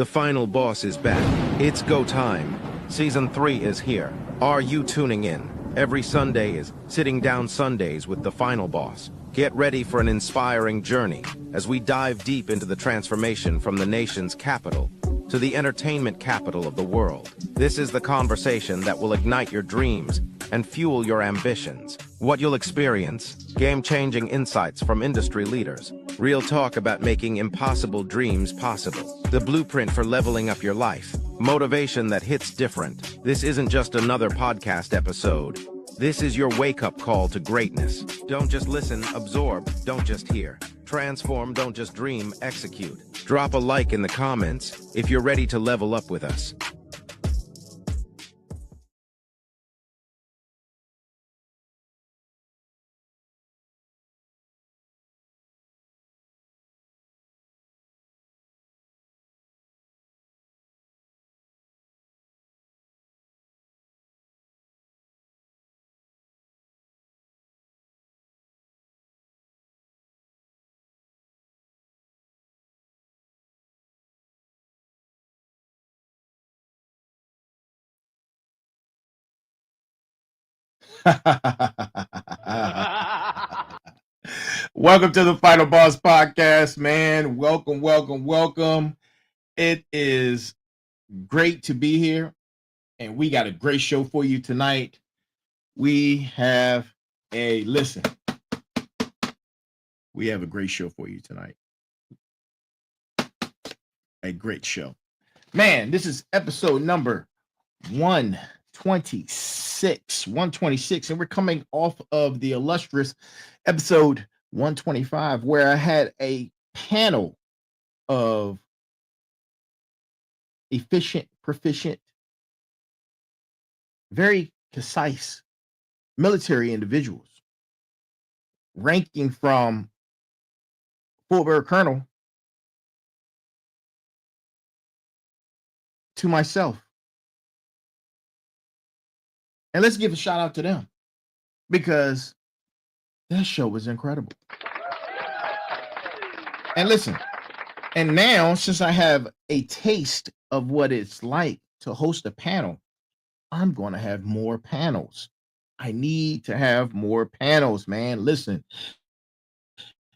The final boss is back. It's go time. Season 3 is here. Are you tuning in? Every Sunday is Sitting Down Sundays with the final boss. Get ready for an inspiring journey as we dive deep into the transformation from the nation's capital to the entertainment capital of the world. This is the conversation that will ignite your dreams and fuel your ambitions. What you'll experience: game-changing insights from industry leaders, real talk about making impossible dreams possible, the blueprint for leveling up your life, motivation that hits different. This isn't just another podcast episode. This is your wake-up call to greatness. Don't just listen, absorb, don't just hear. Transform, don't just dream, execute. Drop a like in the comments if you're ready to level up with us. Welcome to the Final Boss Podcast, man. Welcome. It is great to be here, and we got a great show for you tonight. We have a great show for you tonight. A great show. Man, this is episode number 126, and we're coming off of the illustrious episode 125, where I had a panel of efficient, proficient, very concise military individuals, ranking from full bird colonel to myself. And let's give a shout out to them, because that show was incredible. And listen, and now, since I have a taste of what it's like to host a panel, I'm going to have more panels. I need to have more panels, man. Listen,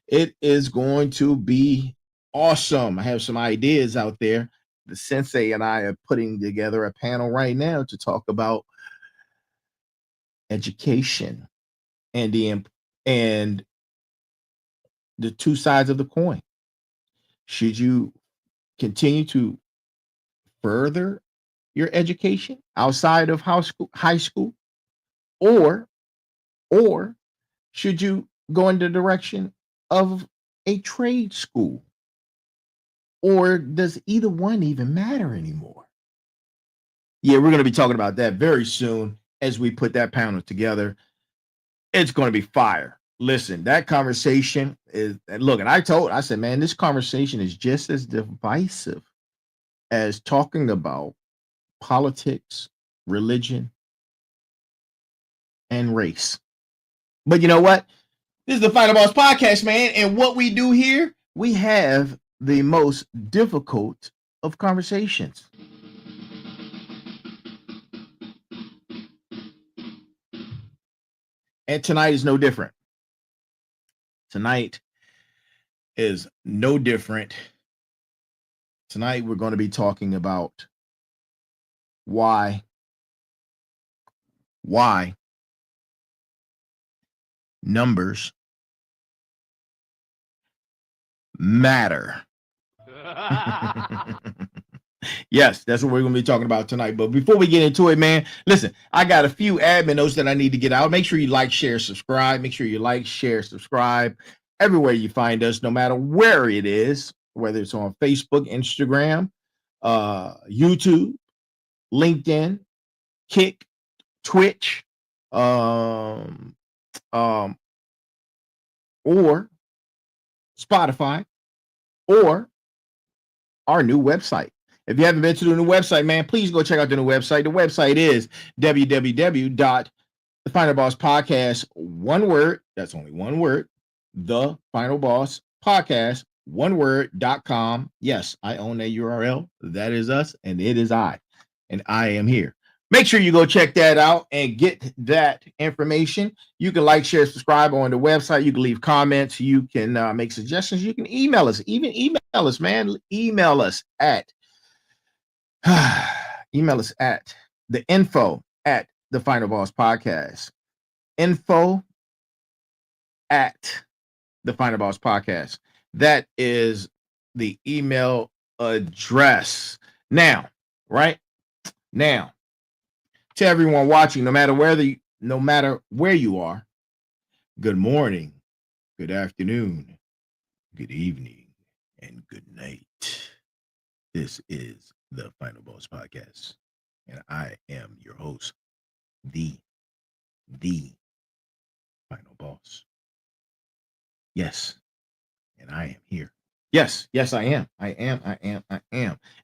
it is going to be awesome. I have some ideas out there. The sensei and I are putting together a panel right now to talk about education and the two sides of the coin. Should you continue to further your education outside of high school, or should you go in the direction of a trade school? Or does either one even matter anymore? Yeah, we're going to be talking about that very soon as we put that panel together. It's going to be fire. Listen, that conversation is, and look, and I said, man, this conversation is just as divisive as talking about politics, religion, and race. But you know what? This is the Final Boss Podcast, man. And what we do here, we have the most difficult of conversations. And tonight is no different. Tonight is no different. Tonight we're going to be talking about why numbers matter. Yes, that's what we're going to be talking about tonight. But before we get into it, man, listen, I got a few admin notes that I need to get out. Make sure you like, share, subscribe. Make sure you like, share, subscribe everywhere you find us, no matter where it is, whether it's on Facebook, Instagram, YouTube, LinkedIn, Kick, Twitch, or Spotify, or our new website. If you haven't been to the new website, man, please go check out the new website. The website is www.thefinalbosspodcast, one word, that's only one word, the Final Boss Podcast, one word.com. Yes, I own that URL. That is us, and it is I. And I am here. Make sure you go check that out and get that information. You can like, share, subscribe on the website. You can leave comments. You can make suggestions. You can email us. Even email us, man. Email us at the info at the Final Boss Podcast. Info at the Final Boss Podcast. That is the email address. Now, right now, to everyone watching, no matter where you are, good morning, good afternoon, good evening, and good night. This is the Final Boss Podcast, and I am your host, the Final Boss. Yes, and I am here. Yes, I am. I am.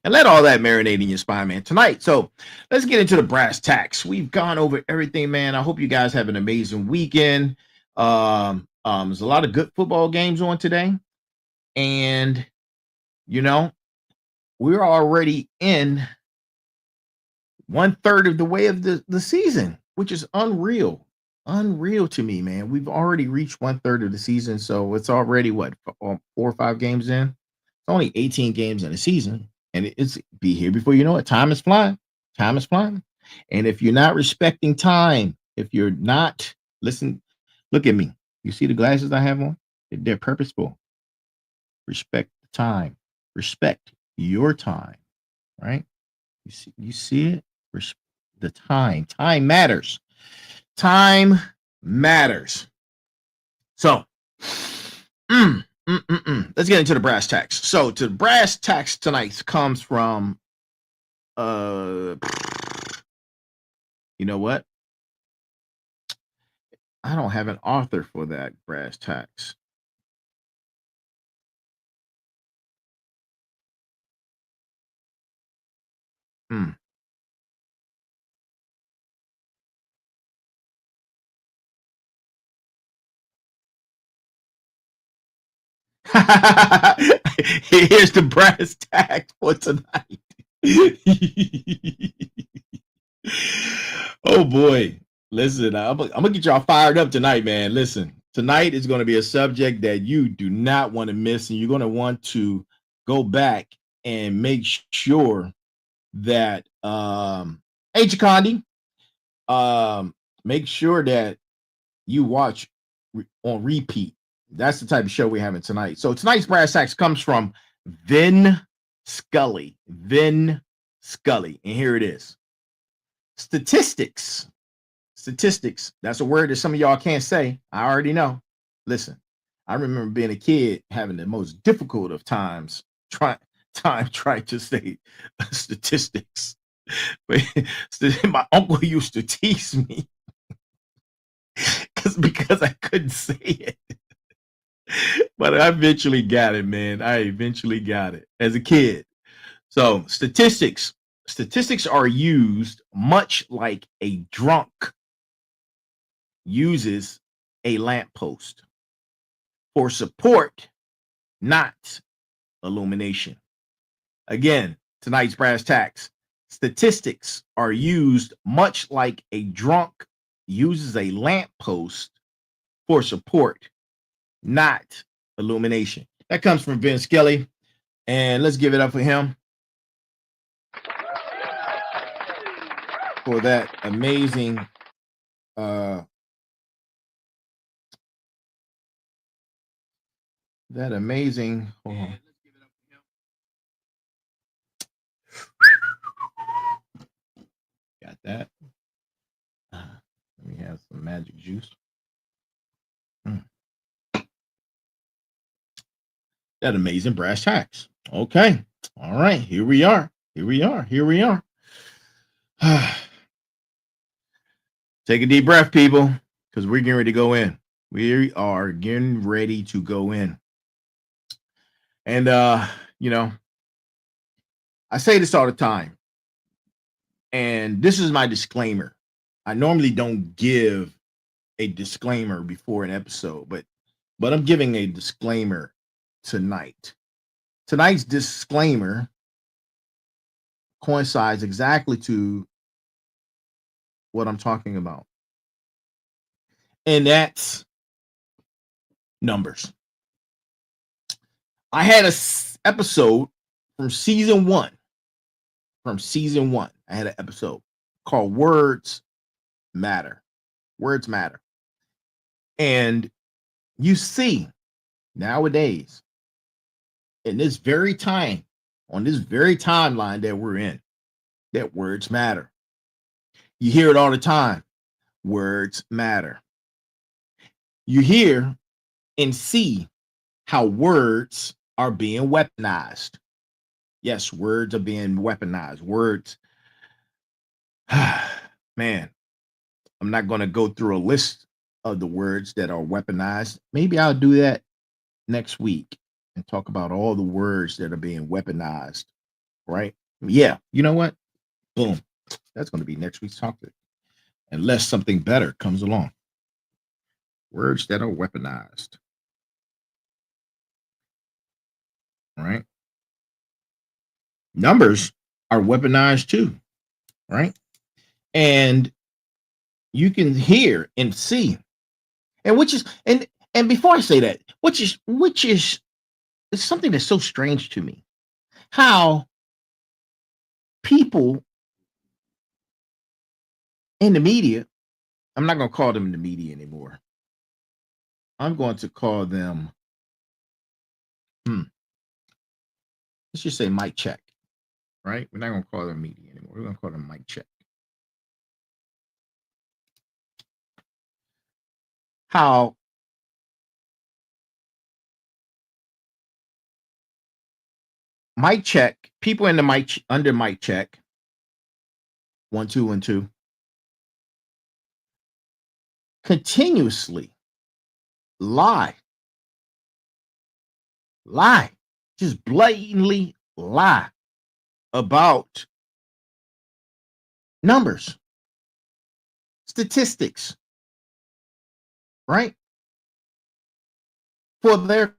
And let all that marinate in your spine, man, tonight. So let's get into the brass tacks. We've gone over everything, man. I hope you guys have an amazing weekend. There's a lot of good football games on today. And, we're already in 1/3 of the way of the season, which is unreal. Unreal to me, man. We've already reached 1/3 of the season, so it's already what, 4 or 5 games in. It's only 18 games in a season, and it's be here before you know it. Time is flying. Time is flying. And if you're not respecting time, if you're not listen, look at me. You see the glasses I have on? They're purposeful. Respect the time. Respect your time, right? You see it? The time. Time matters. Time matters. So, let's get into the brass tacks. So, to the brass tacks tonight comes from, you know what? I don't have an author for that brass tacks. Here's the brass tacks for tonight. Oh boy. Listen, I'm gonna get y'all fired up tonight, man. Listen, tonight is going to be a subject that you do not want to miss, and you're going to want to go back and make sure that hey Chikondi, make sure that you watch on repeat. That's the type of show we're having tonight. So tonight's brass tacks comes from Vin Scully. Vin Scully. And here it is. Statistics. That's a word that some of y'all can't say. I already know. Listen, I remember being a kid having the most difficult of times trying to say statistics. But my uncle used to tease me because I couldn't say it. But I eventually got it, man. I eventually got it as a kid. So statistics are used much like a drunk uses a lamppost for support, not illumination. Again, tonight's brass tacks. Statistics are used much like a drunk uses a lamppost for support, not illumination. That comes from Vince Skelly, and let's give it up for him for that amazing hold on. Got that. Let me have some magic juice. That amazing brass tacks. Okay. All right. Here we are. Take a deep breath, people, because we're getting ready to go in. We are getting ready to go in. And, I say this all the time. And this is my disclaimer. I normally don't give a disclaimer before an episode, but I'm giving a disclaimer tonight. Tonight's disclaimer coincides exactly to what I'm talking about. And that's numbers. I had a episode from season one. I had an episode called Words Matter. Words Matter. And you see nowadays, in this very time, on this very timeline that we're in, that words matter. You hear it all the time. Words matter. You hear and see how words are being weaponized. Yes, words are being weaponized. Words. Man, I'm not going to go through a list of the words that are weaponized. Maybe I'll do that next week and talk about all the words that are being weaponized, right? Yeah, you know what? Boom. That's going to be next week's topic, unless something better comes along. Words that are weaponized. All right. Numbers are weaponized too, right? And you can hear and see, and before I say that, which is something that's so strange to me, how people in the media, I'm not going to call them the media anymore. I'm going to call them, let's just say mic check, right? We're not going to call them media anymore. We're going to call them mic check. How mic check, people in the mic, under mic check, 1 2 1 2, continuously lie, just blatantly lie about numbers, statistics, right? For their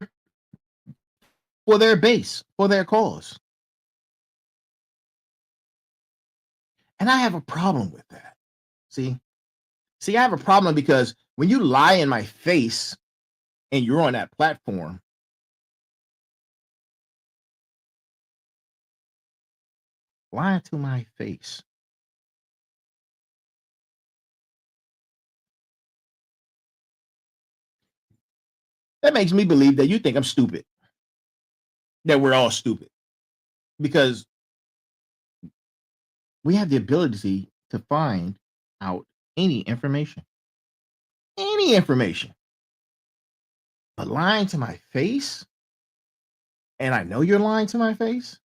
base, for their cause. And I have a problem with that. See, I have a problem because when you lie in my face and you're on that platform, lie to my face. That makes me believe that you think I'm stupid, that we're all stupid, because we have the ability to find out any information. But lying to my face, and I know you're lying to my face.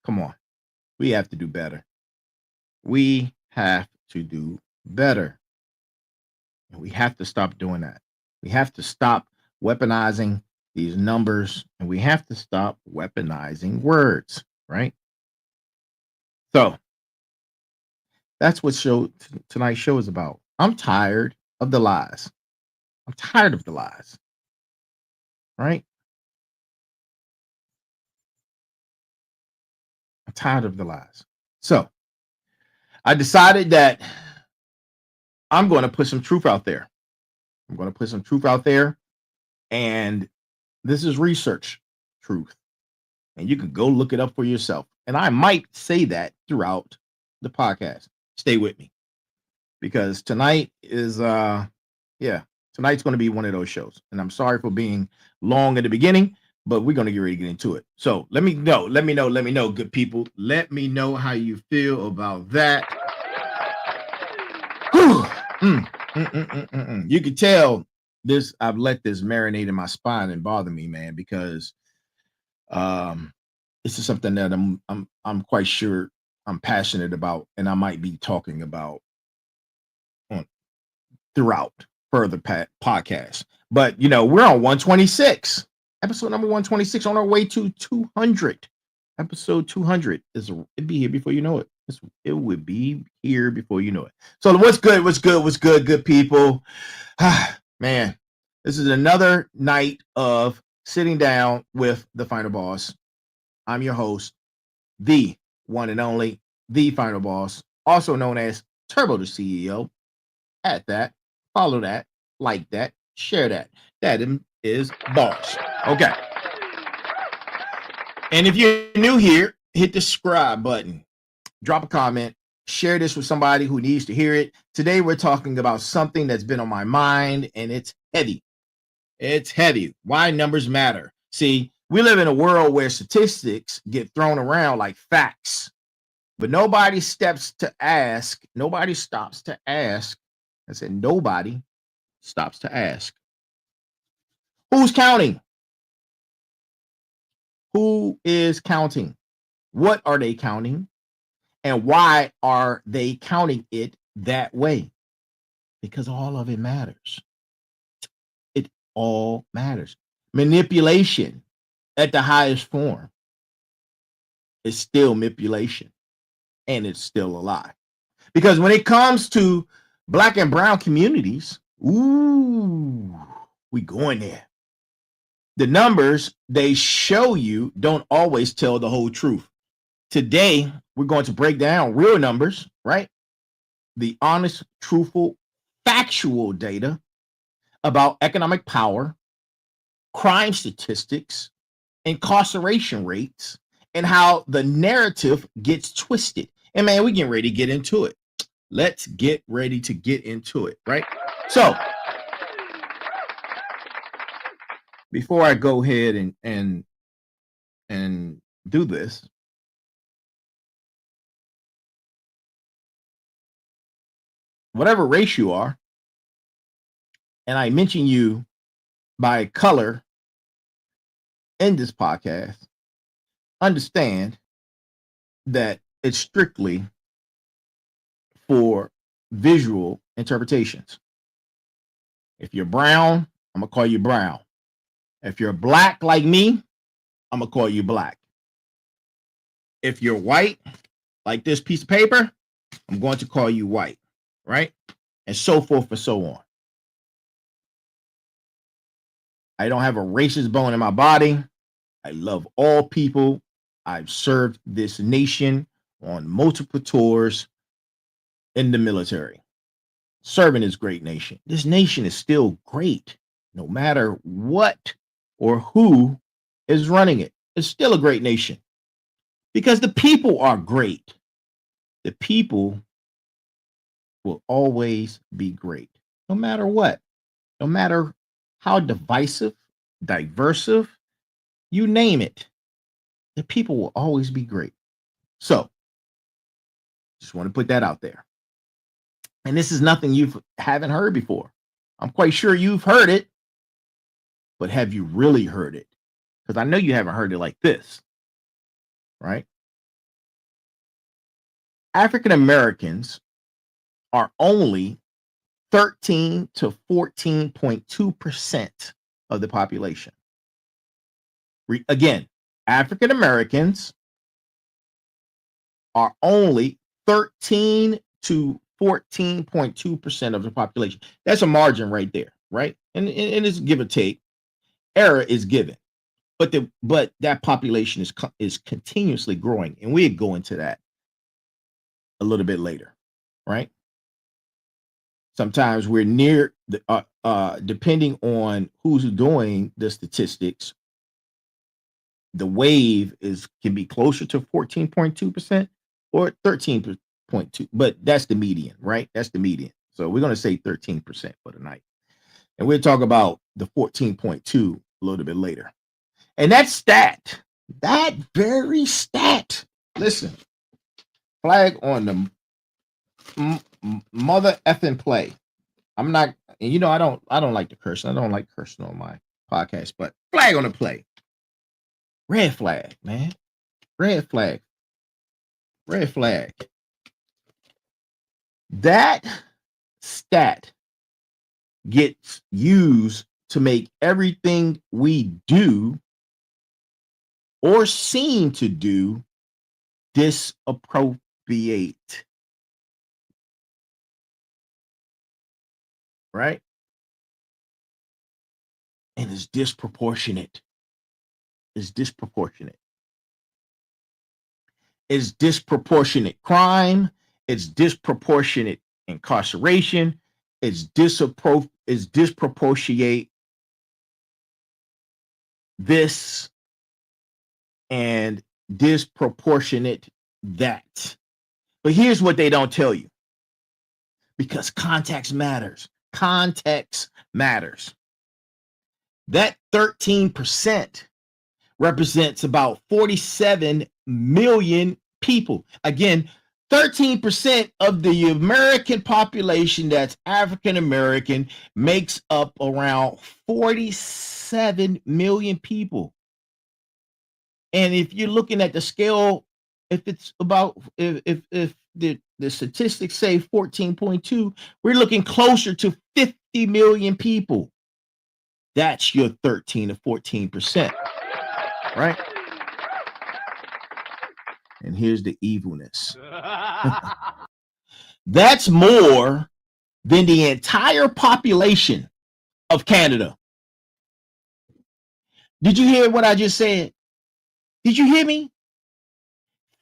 Come on. We have to do better. We have to do better. And we have to stop doing that. We have to stop weaponizing these numbers, and we have to stop weaponizing words, right? So that's what tonight's show is about. I'm tired of the lies. Right? I'm tired of the lies. So I decided that I'm going to put some truth out there. And this is research truth. And you can go look it up for yourself. And I might say that throughout the podcast. Stay with me. Because tonight is tonight's going to be one of those shows. And I'm sorry for being long in the beginning, but we're going to get ready to get into it. So let me know, good people. Let me know how you feel about that. You can tell this, I've let this marinate in my spine and bother me, man, because this is something that I'm quite sure I'm passionate about, and I might be talking about throughout further podcasts. But we're on 126, episode number 126, on our way to 200. Episode 200 it'd be here before you know it. It would be here before you know it. So what's good, good people? Man, This is another night of sitting down with the final boss. I'm your host, the one and only, the final boss, also known as Turbo the CEO. At that, follow that, like that, share that. That is boss. Okay. And if you're new here, hit the subscribe button, drop a comment, share this with somebody who needs to hear it. Today, we're talking about something that's been on my mind, and it's heavy. It's heavy. Why numbers matter. See, we live in a world where statistics get thrown around like facts, but nobody stops to ask. I said, nobody stops to ask. Who's counting? Who is counting? What are they counting? And why are they counting it that way? Because all of it matters. It all matters. Manipulation at the highest form is still manipulation, and it's still a lie. Because when it comes to Black and brown communities, ooh, we going there. The numbers they show you don't always tell the whole truth. Today, we're going to break down real numbers, right? The honest, truthful, factual data about economic power, crime statistics, incarceration rates, and how the narrative gets twisted. And man, we're getting ready to get into it. Let's get ready to get into it, right? So, before I go ahead and do this, whatever race you are, and I mention you by color in this podcast, understand that it's strictly for visual interpretations. If you're brown, I'm gonna call you brown. If you're black like me, I'm gonna call you black. If you're white, like this piece of paper, I'm going to call you white, right? And so forth and so on. I don't have a racist bone in my body. I love all people. I've served this nation on multiple tours in the military. Serving this great nation. This nation is still great, no matter what or who is running it. It's still a great nation because the people are great. The people will always be great, no matter what, no matter how divisive, diversive, you name it. The people will always be great. So, just want to put that out there. And this is nothing you haven't heard before. I'm quite sure you've heard it, but have you really heard it? Because I know you haven't heard it like this, right? African Americans are only 13 to 14.2% of the population. Again, African Americans are only 13 to 14.2% of the population. That's a margin right there, right? And it's give or take. Error is given, but that population is continuously growing, and we'll go into that a little bit later, right? Sometimes we're near the depending on who's doing the statistics, the wave can be closer to 14.2% or 13.2, but that's the median, right? That's the median. So we're going to say 13% for tonight. And we'll talk about the 14.2 a little bit later. And that very stat, listen, flag on the mother effing play. I'm not, and you know, I don't like to curse. I don't like cursing on my podcast, but flag on the play. Red flag, man. Red flag. Red flag. That stat gets used to make everything we do or seem to do disappropriate. Right? and it's disproportionate. It's disproportionate. It's disproportionate crime. It's disproportionate incarceration. It's disproportionate this and disproportionate that. But here's what they don't tell you, because context matters. Context matters. That 13% represents about 47 million people. Again, 13% of the American population that's African American makes up around 47 million people. And if you're looking at the scale, if it's about if the statistics say 14.2, we're looking closer to 50 million people. That's your 13 to 14%, right? And here's the evilness. That's more than the entire population of Canada. Did you hear what I just said? Did you hear me?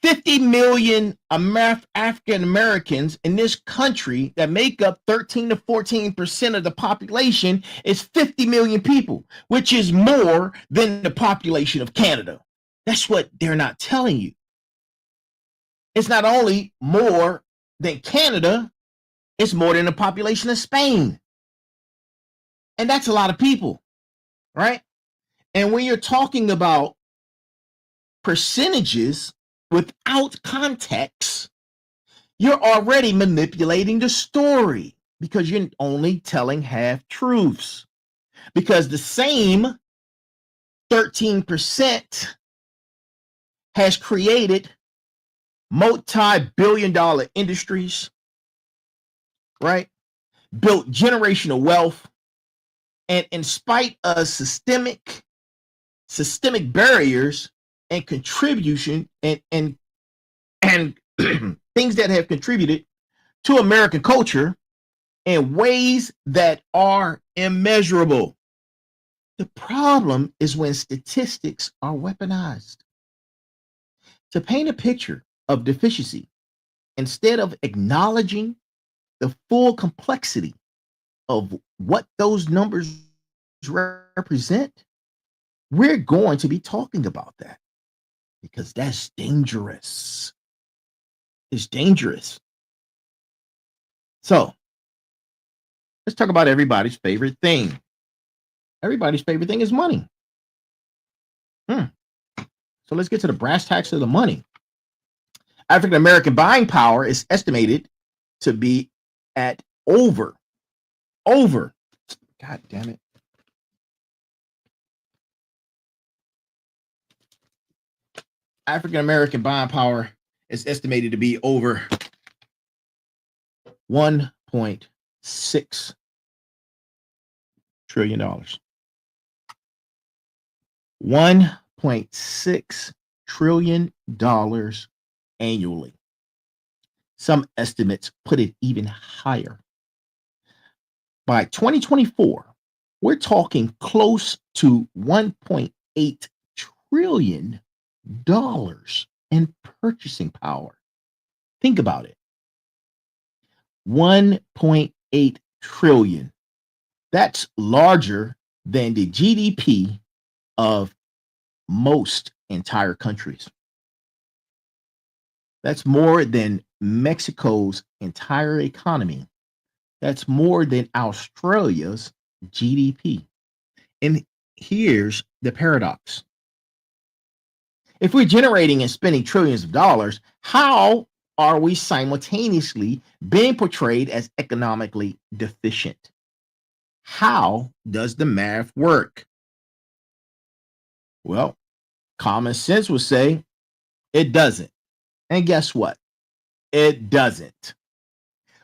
50 million African Americans in this country that make up 13 to 14% of the population is 50 million people, which is more than the population of Canada. That's what they're not telling you. It's not only more than Canada, it's more than the population of Spain. And that's a lot of people, right? And when you're talking about percentages without context, you're already manipulating the story because you're only telling half truths. Because the same 13% has created multi-billion-dollar industries, right? Built generational wealth, and in spite of systemic barriers and contribution and things that have contributed to American culture in ways that are immeasurable. The problem is when statistics are weaponized to paint a picture of deficiency instead of acknowledging the full complexity of what those numbers represent. We're going to be talking about that because that's dangerous. It's dangerous. So let's talk about everybody's favorite thing. Everybody's favorite thing is money. So let's get to the brass tacks of the money. African American buying power is estimated to be at over, God damn it. African American buying power is estimated to be over $1.6 trillion. $1.6 trillion annually. Some estimates put it even higher. By 2024, we're talking close to $1.8 trillion in purchasing power. Think about it. 1.8 trillion. That's larger than the GDP of most entire countries. That's more than Mexico's entire economy. That's more than Australia's GDP. And here's the paradox. If we're generating and spending trillions of dollars, how are we simultaneously being portrayed as economically deficient? How does the math work? Well, common sense would say it doesn't. And guess what? It doesn't.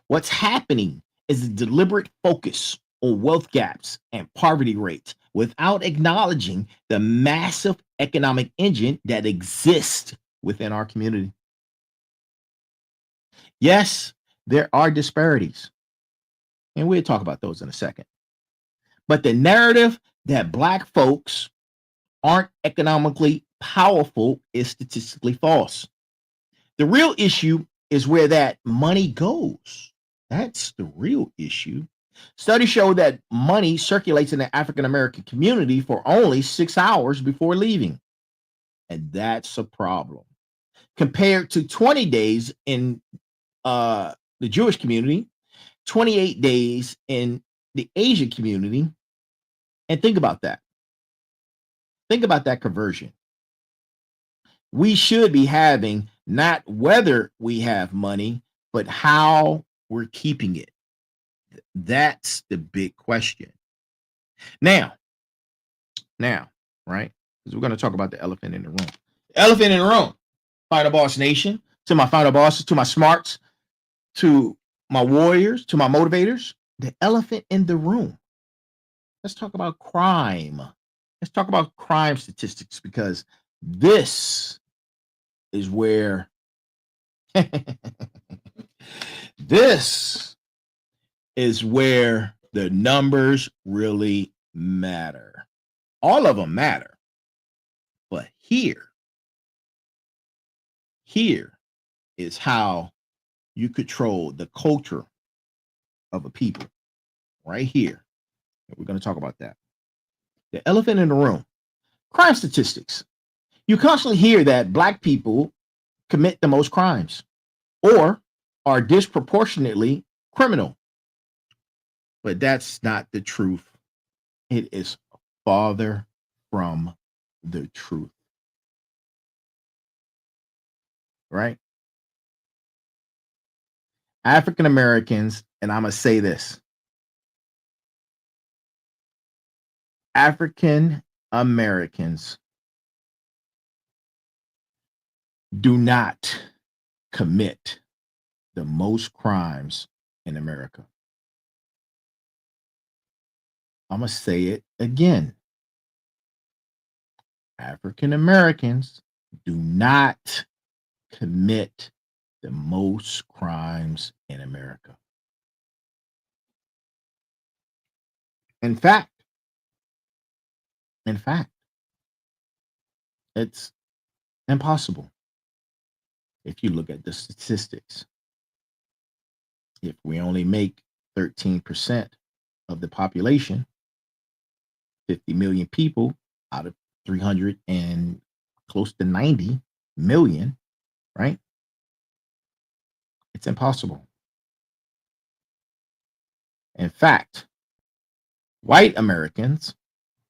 What's happening is a deliberate focus on wealth gaps and poverty rates without acknowledging the massive economic engine that exists within our community. Yes, there are disparities, and we'll talk about those in a second. But the narrative That black folks aren't economically powerful is statistically false. The real issue is where that money goes. That's the real issue. Studies show that money circulates in the African American community for only 6 hours before leaving. And that's a problem. Compared to 20 days in the Jewish community, 28 days in the Asian community. And think about that. Think about that conversion. We should be having not whether we have money, but how we're keeping it. That's the big question. Now, right? Because we're going to talk about the elephant in the room. Elephant in the room. Final Boss Nation, to my final bosses, to my smarts, to my warriors, to my motivators, the elephant in the room. Let's talk about crime. Let's talk about crime statistics because this is where this is where the numbers really matter. All of them matter. But here is how you control the culture of a people. Right here. We're going to talk about that. The elephant in the room. Crime statistics. You constantly hear that black people commit the most crimes or are disproportionately criminal. But that's not the truth. It is farther from the truth. Right? African Americans, and I'm going to say this, African Americans do not commit the most crimes in America. I'm going to say it again. African Americans do not commit the most crimes in America. In fact, it's impossible. If you look at the statistics, if we only make 13% of the population, 50 million people out of 300 and close to 90 million, right? It's impossible. In fact, white Americans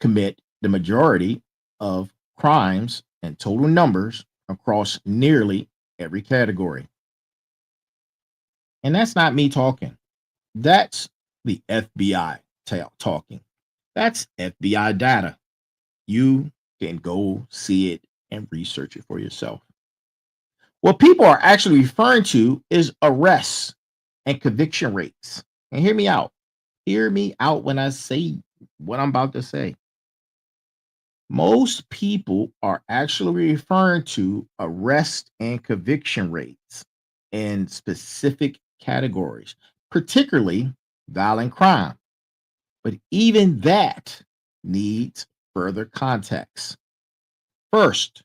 commit the majority of crimes and total numbers across nearly every category. And that's not me talking. That's the FBI talking. That's FBI data. You can go see it and research it for yourself. What people are actually referring to is arrests and conviction rates. And hear me out. Hear me out when I say what I'm about to say. Most people are actually referring to arrest and conviction rates in specific categories, particularly violent crime. But even that needs further context. First,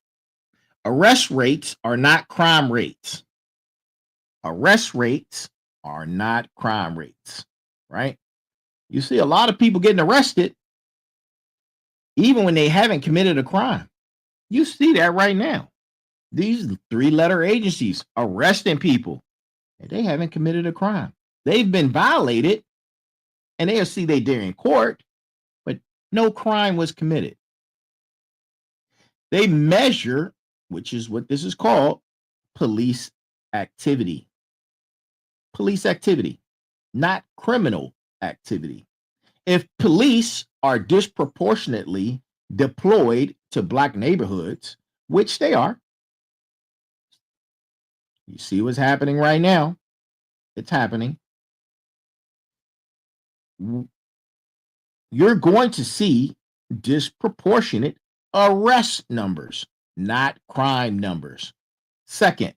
arrest rates are not crime rates. Arrest rates are not crime rates, right? You see a lot of people getting arrested even when they haven't committed a crime. You see that right now. These 3-letter agencies arresting people and they haven't committed a crime. They've been violated and they'll see they did in court, but no crime was committed. They measure, which is what this is called, police activity. Police activity, not criminal activity. If police are disproportionately deployed to black neighborhoods, which they are, you see what's happening right now. It's happening. You're going to see disproportionate arrest numbers, not crime numbers. Second,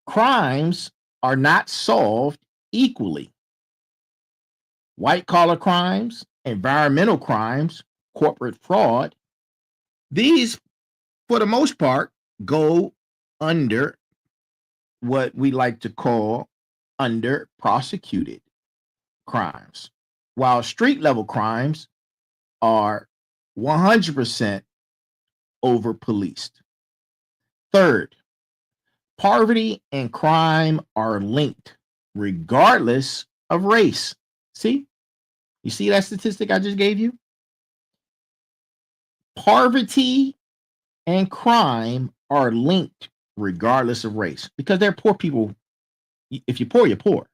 crimes are not solved equally. White collar crimes, environmental crimes, corporate fraud, these, for the most part, go under what we like to call under prosecuted crimes, while street level crimes are 100% over policed. Third, poverty and crime are linked regardless of race. See? You see that statistic I just gave you? Poverty and crime are linked regardless of race, because they're poor people. If you're poor, you're poor.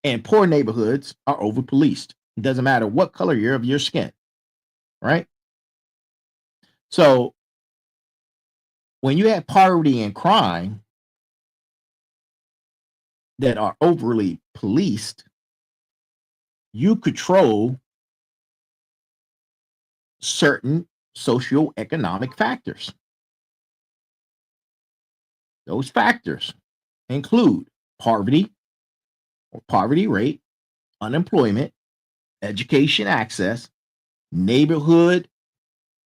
And poor neighborhoods are over policed. It doesn't matter what color you're of your skin, right? So when you have poverty and crime that are overly policed, you control certain socioeconomic factors. Those factors include poverty or poverty rate, unemployment, education access, neighborhood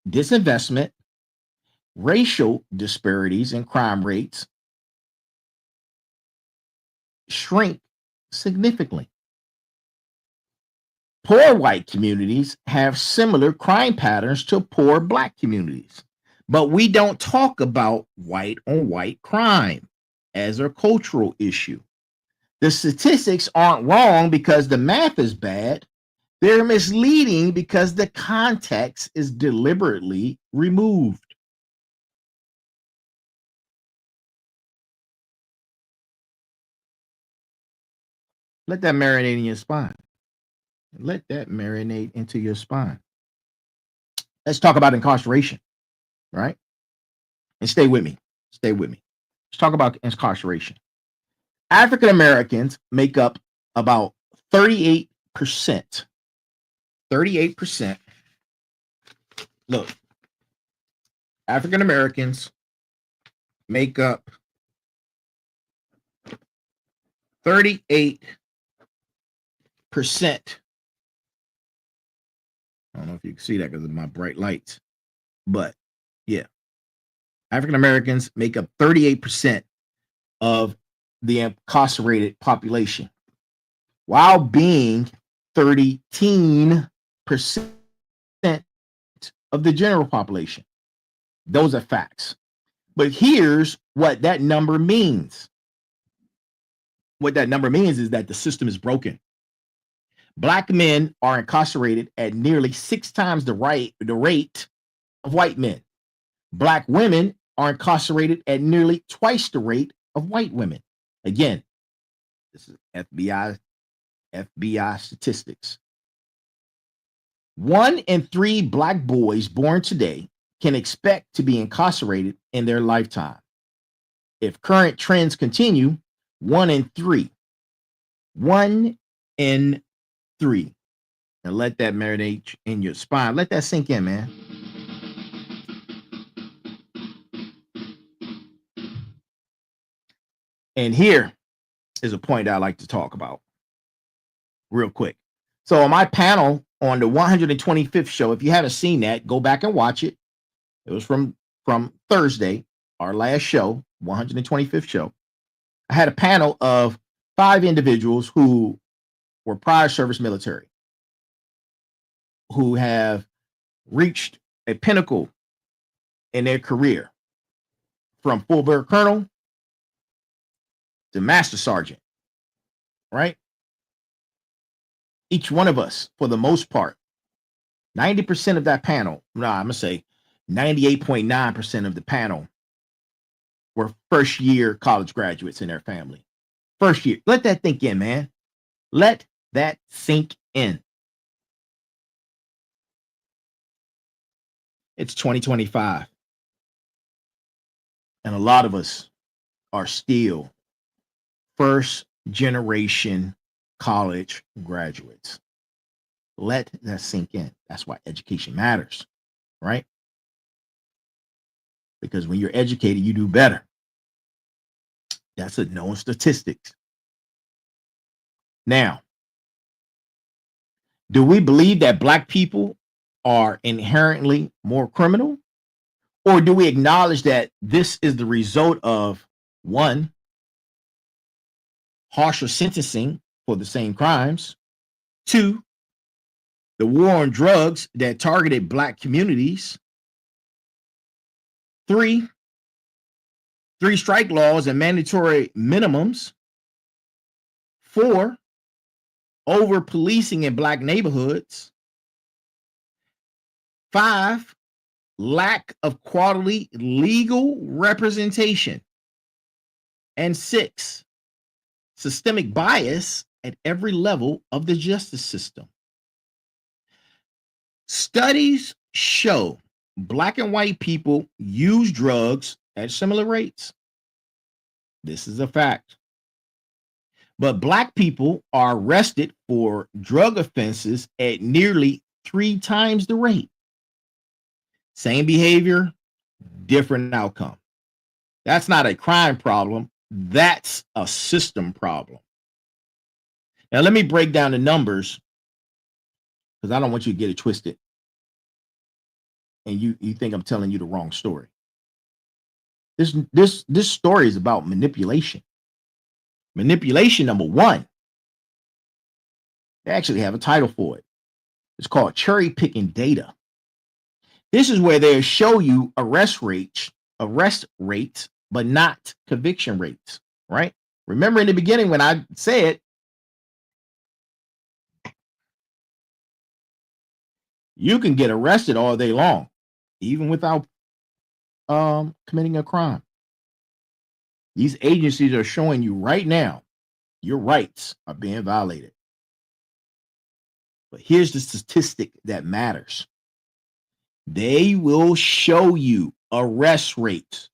disinvestment, racial disparities in crime rates shrink significantly. Poor white communities have similar crime patterns to poor black communities, but we don't talk about white on white crime as a cultural issue. The statistics aren't wrong because the math is bad. They're misleading because the context is deliberately removed. Let that marinate in your spine. Let that marinate into your spine. Let's talk about incarceration, right? And stay with me. Stay with me. Let's talk about incarceration. African Americans make up about 38%. 38%. Look, African Americans make up 38%. I don't know if you can see that because of my bright lights, but yeah, African Americans make up 38% of the incarcerated population, while being 13% of the general population. Those are facts. But here's what that number means. What that number means is that the system is broken. Black men are incarcerated at nearly 6 times the rate of white men. Black women are incarcerated at nearly twice the rate of white women. Again, this is FBI statistics. 1 in 3 Black boys born today can expect to be incarcerated in their lifetime. If current trends continue, 1 in 3. 1 in 3. And let that marinate in your spine. Let that sink in, man. And here is a point I like to talk about real quick. So on my panel on the 125th show, if you haven't seen that, go back and watch it. It was from Thursday, our last show, 125th show. I had a panel of 5 individuals who were prior service military, who have reached a pinnacle in their career, from full-bird colonel to master sergeant, right? Each one of us, for the most part, 90% of that panel, I'm gonna say 98.9% of the panel were first-year college graduates in their family. First year. Let that think in, man. Let that sink in. It's 2025. And a lot of us are still first generation college graduates. Let that sink in. That's why education matters, right? Because when you're educated, you do better. That's a known statistics. Now, do we believe that Black people are inherently more criminal? Or do we acknowledge that this is the result of one, harsher sentencing for the same crimes, two, the war on drugs that targeted Black communities, three strike laws and mandatory minimums, four, over policing in Black neighborhoods, five, lack of quality legal representation, and six, systemic bias at every level of the justice system. Studies show Black and white people use drugs at similar rates. This is a fact. But Black people are arrested for drug offenses at nearly 3 times the rate. Same behavior, different outcome. That's not a crime problem. That's a system problem. Now, let me break down the numbers because I don't want you to get it twisted. And you think I'm telling you the wrong story. This story is about manipulation. Manipulation number one. They actually have a title for it. It's called cherry picking data. This is where they show you arrest rates, but not conviction rates, right? Remember in the beginning when I said you can get arrested all day long, even without committing a crime. These agencies are showing you right now your rights are being violated. But here's the statistic that matters. They will show you arrest rates,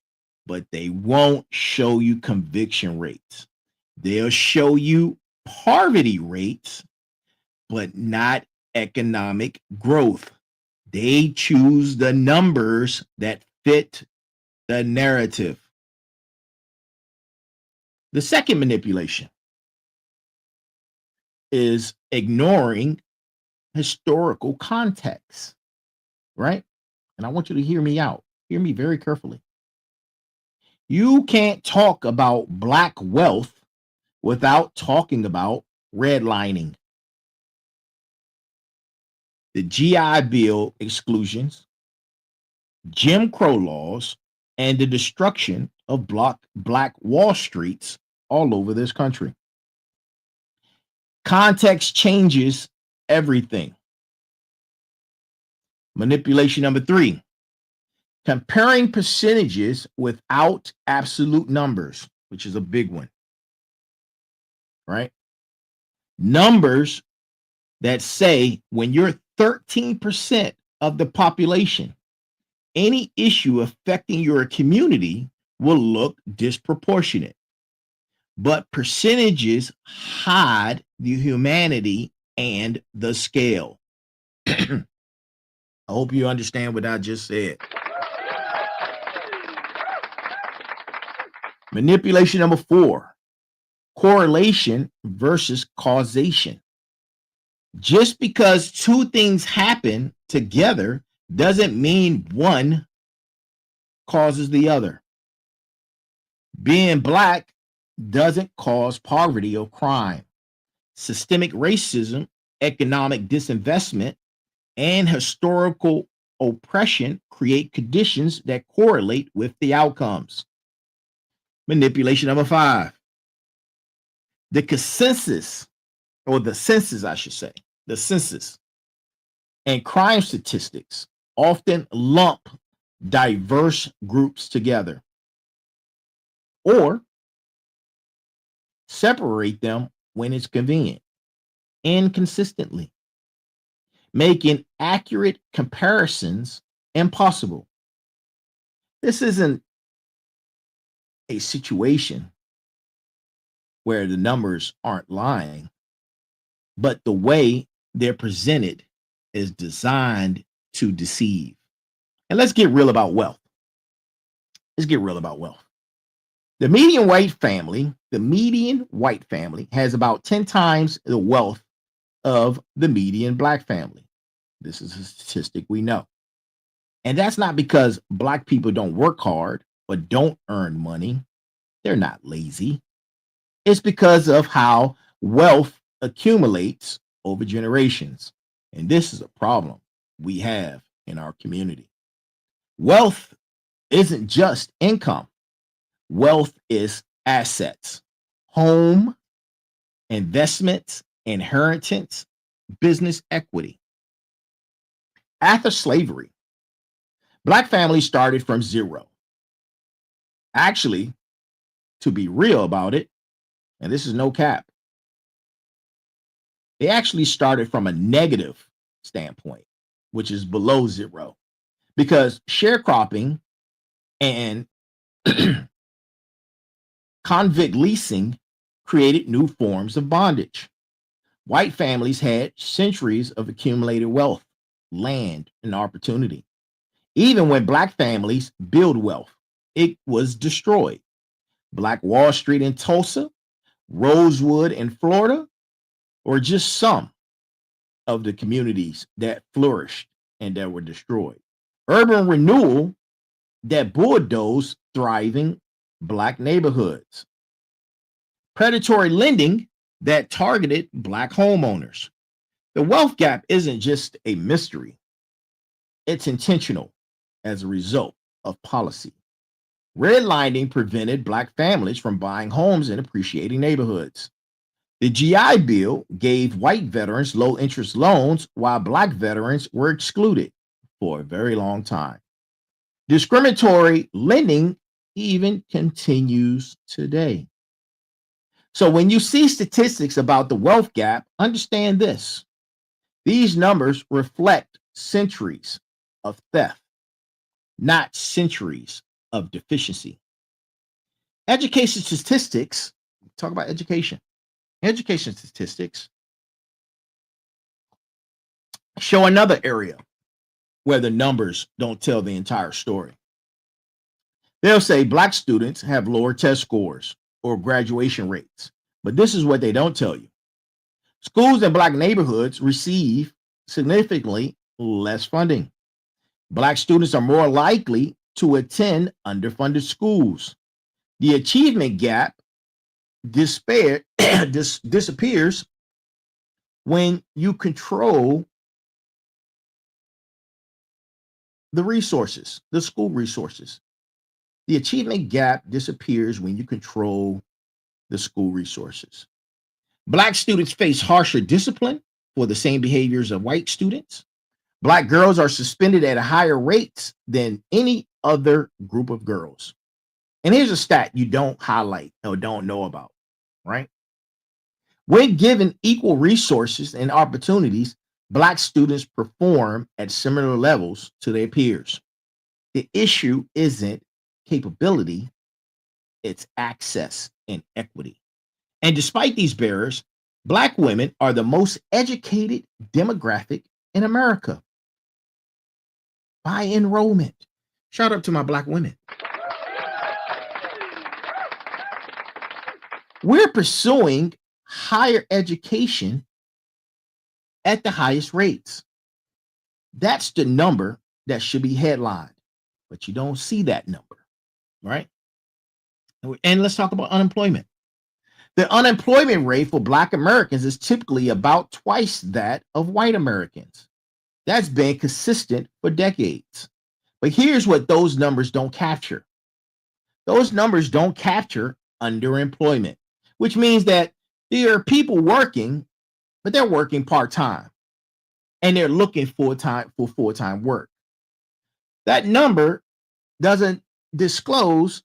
but they won't show you conviction rates. They'll show you poverty rates, but not economic growth. They choose the numbers that fit the narrative. The second manipulation is ignoring historical context, right? And I want you to hear me out. Hear me very carefully. You can't talk about Black wealth without talking about redlining. The GI Bill exclusions, Jim Crow laws, and the destruction of Black Wall Streets all over this country. Context changes everything. Manipulation number three, comparing percentages without absolute numbers, which is a big one, right? Numbers that say when you're 13% of the population, any issue affecting your community will look disproportionate. But percentages hide the humanity and the scale. I hope you understand what I just said. Manipulation number four, correlation versus causation. Just because two things happen together doesn't mean one causes the other. Being Black doesn't cause poverty or crime. Systemic racism, economic disinvestment, and historical oppression create conditions that correlate with the outcomes. Manipulation number five. The census, I should say, the census and crime statistics often lump diverse groups together or separate them when it's convenient, inconsistently, making accurate comparisons impossible. This isn't a situation where the numbers aren't lying, but the way they're presented is designed to deceive. And let's get real about wealth. The median white family has about 10 times the wealth of the median Black family. This is a statistic we know. And that's not because Black people don't work hard or don't earn money. They're not lazy. It's because of how wealth accumulates over generations. And this is a problem we have in our community. Wealth isn't just income, wealth is assets, home, investments, inheritance, business equity. After slavery, Black families started from zero. Actually, to be real about it, and this is no cap, they actually started from a negative standpoint, which is below zero, because sharecropping and convict leasing created new forms of bondage. White families had centuries of accumulated wealth, land, and opportunity. Even when Black families build wealth, it was destroyed. Black Wall Street in Tulsa, Rosewood in Florida, or just some of the communities that flourished and that were destroyed. Urban renewal that bulldozed thriving Black neighborhoods. Predatory lending that targeted Black homeowners. The wealth gap isn't just a mystery, it's intentional as a result of policy. Redlining prevented Black families from buying homes in appreciating neighborhoods. The GI Bill gave white veterans low interest loans while Black veterans were excluded for a very long time. Discriminatory lending even continues today. So when you see statistics about the wealth gap, understand this. These numbers reflect centuries of theft, not centuries of deficiency. Education statistics, talk about education. Education statistics show another area where the numbers don't tell the entire story. They'll say Black students have lower test scores or graduation rates, but this is what they don't tell you. Schools in Black neighborhoods receive significantly less funding. Black students are more likely to attend underfunded schools. The achievement gap disappears when you control the resources, the school resources. The achievement gap disappears when you control the school resources. Black students face harsher discipline for the same behaviors of white students. Black girls are suspended at a higher rates than any other group of girls. And here's a stat you don't highlight or don't know about, right? When given equal resources and opportunities, Black students perform at similar levels to their peers. The issue isn't capability, it's access and equity. And despite these barriers, Black women are the most educated demographic in America by enrollment. Shout out to my Black women. We're pursuing higher education at the highest rates. That's the number that should be headlined, but you don't see that number, right? And let's talk about unemployment. The unemployment rate for Black Americans is typically about twice that of white Americans. That's been consistent for decades. But here's what those numbers don't capture. Those numbers don't capture underemployment, which means that there are people working, but they're working part-time and they're looking for full-time work. That number doesn't disclose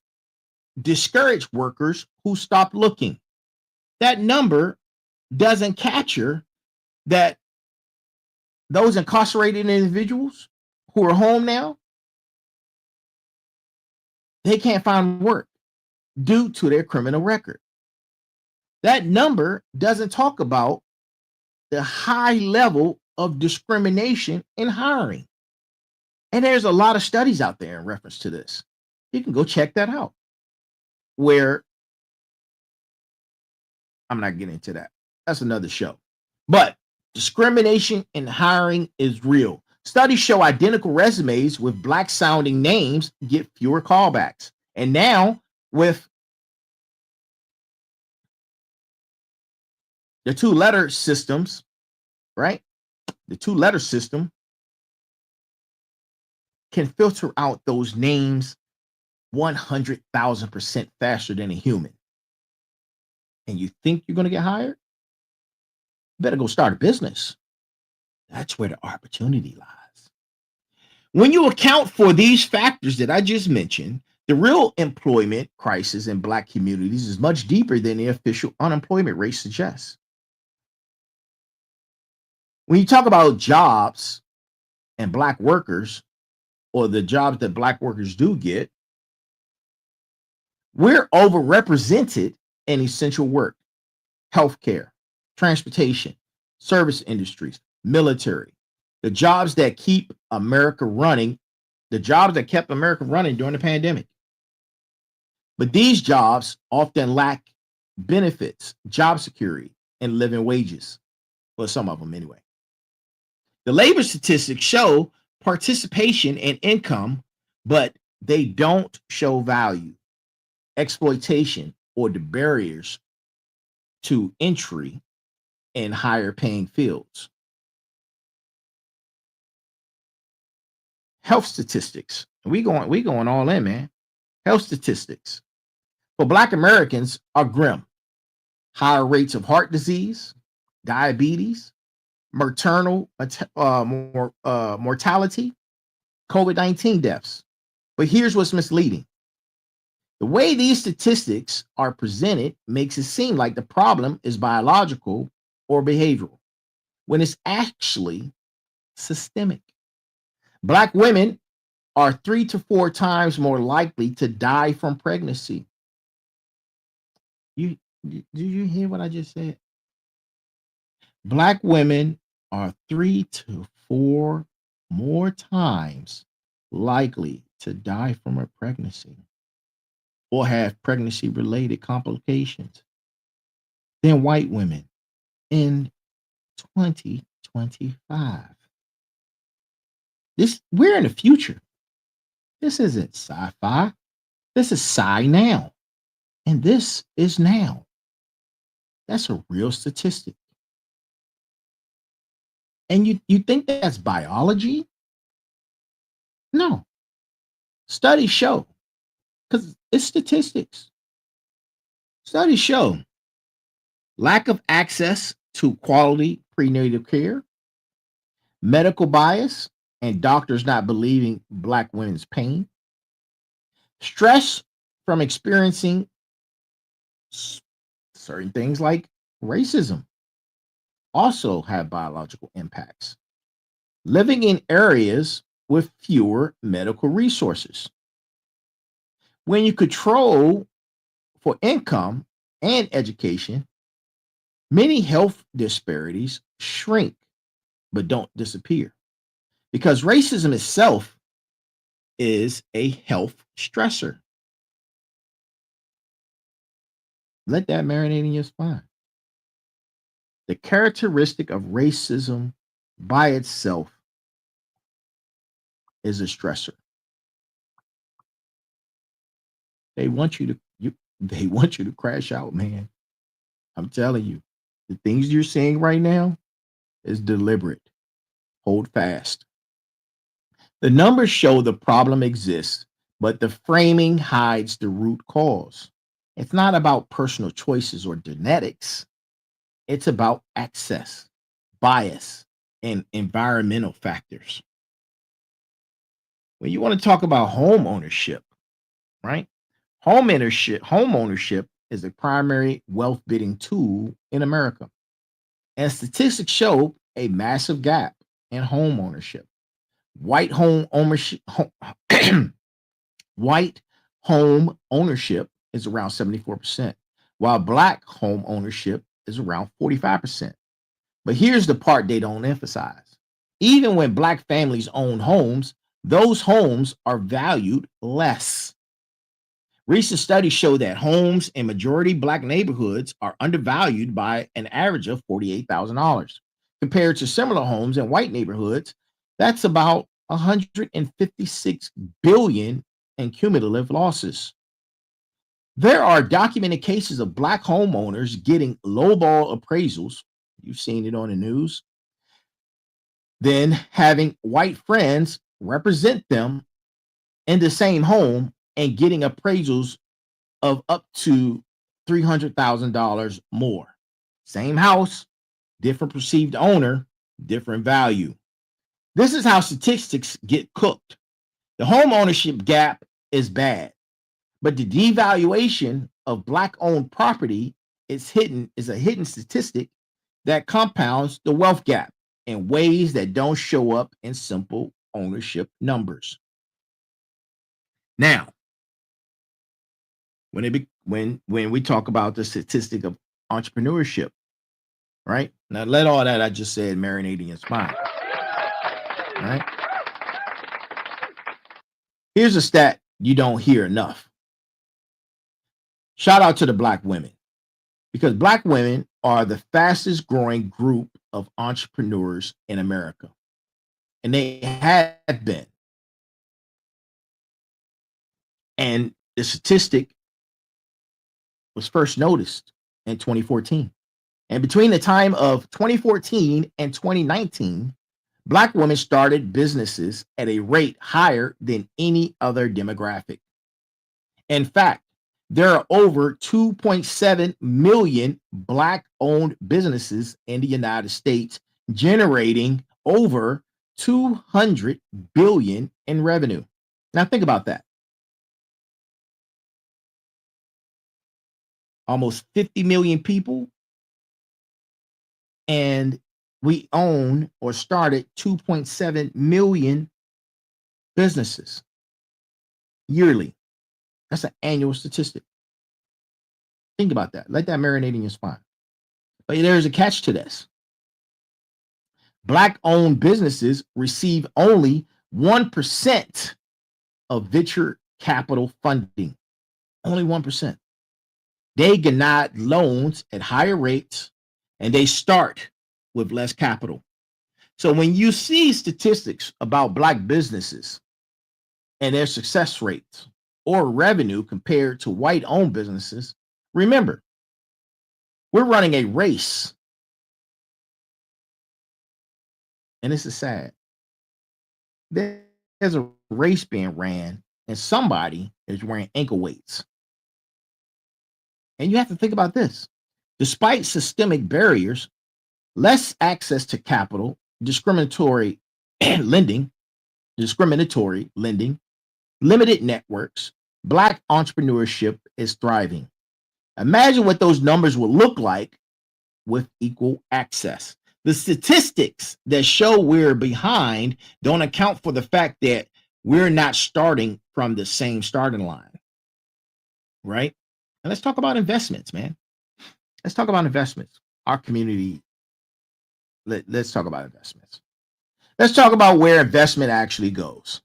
discouraged workers who stopped looking. That number doesn't capture that those incarcerated individuals who are home now, they can't find work due to their criminal record. That number doesn't talk about the high level of discrimination in hiring. And there's a lot of studies out there in reference to this. You can go check that out. Where I'm not getting into that. That's another show. But Discrimination in hiring is real. Studies show identical resumes with black sounding names get fewer callbacks. And now, with the two letter systems, right? The two letter system can filter out those names 100,000% faster than a human. And you think you're going to get hired? Better go start a business. That's where the opportunity lies. When you account for these factors that I just mentioned, the real employment crisis in black communities is much deeper than the official unemployment rate suggests. When you talk about jobs and black workers, or the jobs that black workers do get, we're overrepresented in essential work, healthcare, transportation, service industries, military, the jobs that keep America running, the jobs that kept America running during the pandemic. But these jobs often lack benefits, job security, and living wages. Well, some of them anyway. The labor statistics show participation and income, but they don't show value, exploitation, or the barriers to entry in higher paying fields. Health statistics. We going all in, man. Health statistics for Black Americans are grim. Higher rates of heart disease, diabetes, maternal mortality, COVID-19 deaths. But here's what's misleading. The way these statistics are presented makes it seem like the problem is biological or behavioral, when it's actually systemic. Black women are 3 to 4 times more likely to die from pregnancy. Did you hear what I just said? Black women are 3 to 4 more times likely to die from a pregnancy or have pregnancy related complications than white women in 2025. We're in the future. This isn't sci-fi. This is sci now. And this is now. That's a real statistic. And you think that's biology? No. Studies show, because it's statistics. Studies show lack of access to quality prenatal care, medical bias, and doctors not believing Black women's pain, stress from experiencing certain things like racism also have biological impacts. Living in areas with fewer medical resources. When you control for income and education, many health disparities shrink but don't disappear, because racism itself is a health stressor. Let that marinate in your spine. The characteristic of racism by itself is a stressor. They want you to crash out, man. I'm telling you, the things you're seeing right now is deliberate. Hold fast. The numbers show the problem exists, but the framing hides the root cause. It's not about personal choices or genetics. It's about access, bias, and environmental factors. When you want to talk about home ownership, right? Home ownership is a primary wealth building tool in America. And statistics show a massive gap in home ownership. White home ownership white home ownership is around 74%, while Black home ownership is around 45%. But here's the part they don't emphasize. Even when Black families own homes, those homes are valued less. Recent studies show that homes in majority Black neighborhoods are undervalued by an average of $48,000. compared to similar homes in white neighborhoods, that's about 156 billion in cumulative losses. There are documented cases of black homeowners getting lowball appraisals. You've seen it on the news. Then having white friends represent them in the same home and getting appraisals of up to $300,000 more. Same house, different perceived owner, different value. This is how statistics get cooked. The home ownership gap is bad, but the devaluation of black owned property is a hidden statistic that compounds the wealth gap in ways that don't show up in simple ownership numbers. Now, when we talk about the statistic of entrepreneurship, right? Now let all that I just said marinate in your spine. Right? Here's a stat you don't hear enough. Shout out to the black women, because black women are the fastest growing group of entrepreneurs in America. And they have been. And the statistic was first noticed in 2014. And between the time of 2014 and 2019, black women started businesses at a rate higher than any other demographic. In fact, there are over 2.7 million black owned businesses in the United States, generating over 200 billion in revenue. Now think about that. Almost 50 million people, and we own or started 2.7 million businesses yearly. That's an annual statistic. Think about that. Let that marinate in your spine. But there's a catch to this. Black owned businesses receive only 1% of venture capital funding. Only 1%. They get loans at higher rates, and they start with less capital. So when you see statistics about black businesses and their success rates or revenue compared to white owned businesses, remember, we're running a race. And this is sad. There's a race being ran, and somebody is wearing ankle weights. And you have to think about this. Despite systemic barriers, less access to capital, discriminatory lending, limited networks, black entrepreneurship is thriving. Imagine what those numbers would look like with equal access. The statistics that show we're behind don't account for the fact that we're not starting from the same starting line, right? And let's talk about investments, man. Let's talk about investments. Our community, let's talk about investments. Let's talk about where investment actually goes.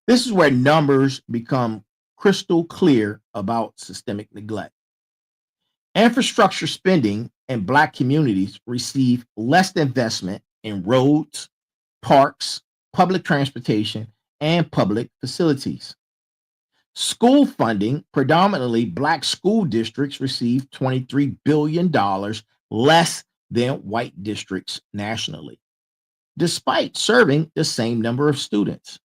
This is where numbers become crystal clear about systemic neglect. Infrastructure spending in black communities receive less investment in roads, parks, public transportation, and public facilities. School funding, predominantly black school districts, receive $23 billion less than white districts nationally, despite serving the same number of students.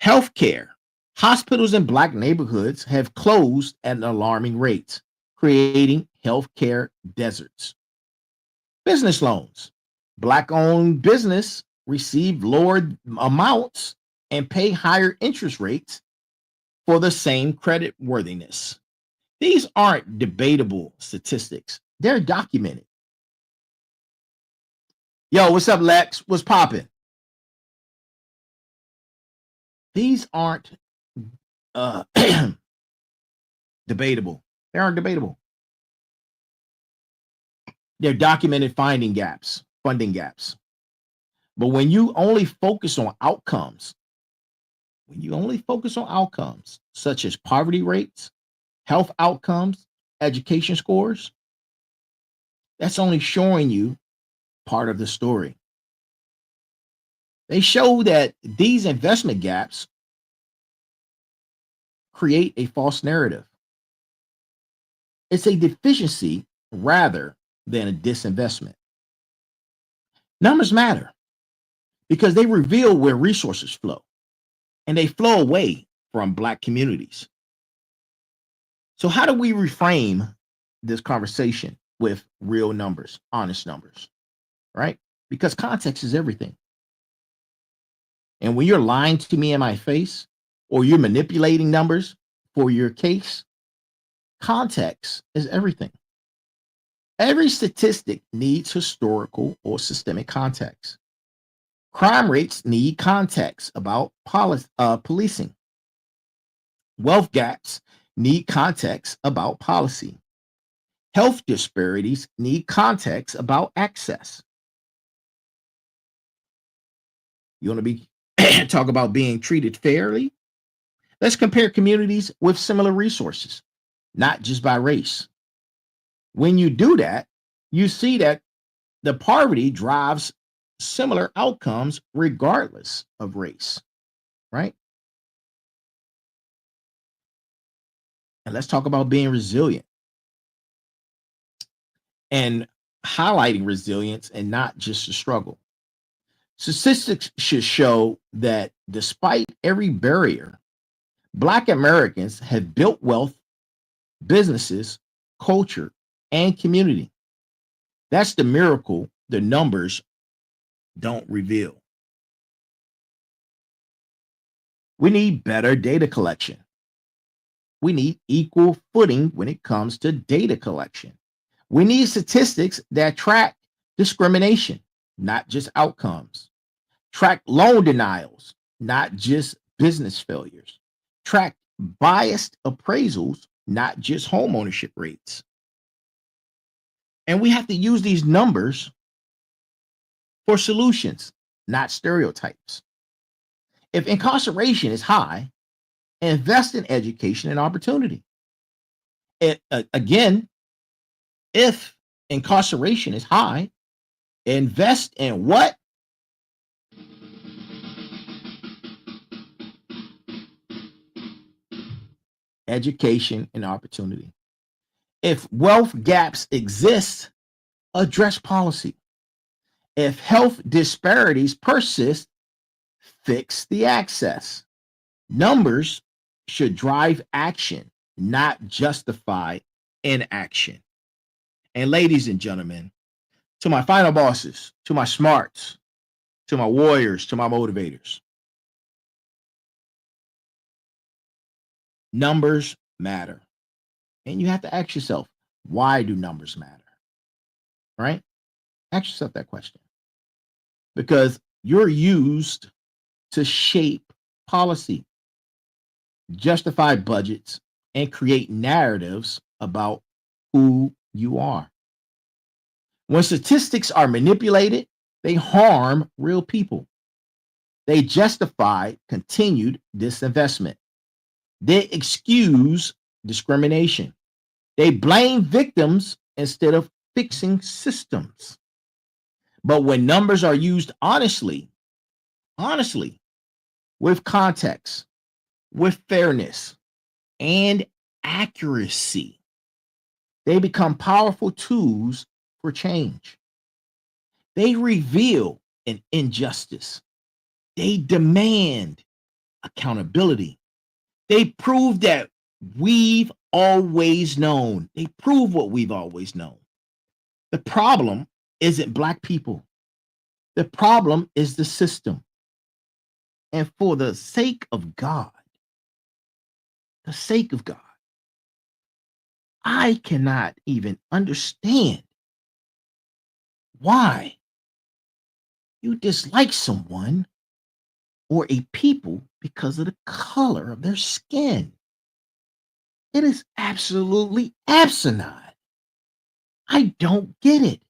Healthcare. Hospitals in black neighborhoods have closed at an alarming rate, creating healthcare deserts. Business loans. Black-owned business receive lower amounts and pay higher interest rates for the same credit worthiness. These aren't debatable statistics. They're documented. Yo, what's up, Lex? What's popping? These aren't debatable. They aren't debatable. They're documented funding gaps. But when you only focus on outcomes, such as poverty rates, health outcomes, education scores, that's only showing you part of the story. They show that these investment gaps create a false narrative. It's a deficiency rather than a disinvestment. Numbers matter because they reveal where resources flow, and they flow away from Black communities. So, how do we reframe this conversation with real numbers, honest numbers, right? Because context is everything. And when you're lying to me in my face or you're manipulating numbers for your case, context is everything. Every statistic needs historical or systemic context. Crime rates need context about policing. Wealth gaps need context about policy. Health disparities need context about access. You want to be talk about being treated fairly? Let's compare communities with similar resources, not just by race. When you do that, you see that the poverty drives similar outcomes regardless of race, right? And let's talk about being resilient and highlighting resilience and not just the struggle. Statistics should show that despite every barrier, Black Americans have built wealth, businesses, culture, and community. That's the miracle the numbers don't reveal. We need better data collection. We need equal footing when it comes to data collection. We need statistics that track discrimination, not just outcomes. Track loan denials, not just business failures. Track biased appraisals, not just homeownership rates. And we have to use these numbers for solutions, not stereotypes. If incarceration is high, invest in education and opportunity. Again, if incarceration is high, invest in what? Education and opportunity. If wealth gaps exist, address policy. If health disparities persist, fix the access. Numbers should drive action, not justify inaction. And ladies and gentlemen, to my final bosses, to my smarts, to my warriors, to my motivators, numbers matter. And you have to ask yourself, why do numbers matter? Right? Ask yourself that question. Because you're used to shape policy, justify budgets, and create narratives about who you are. When statistics are manipulated, they harm real people. They justify continued disinvestment. They excuse discrimination. They blame victims instead of fixing systems. But when numbers are used honestly, with context, with fairness, and accuracy, they become powerful tools for change. They reveal an injustice. They demand accountability. They prove that we've always known. They prove what we've always known. The problem isn't Black people. The problem is the system. And for the sake of God, I cannot even understand why you dislike someone or a people because of the color of their skin. It is absolutely asinine. I don't get it.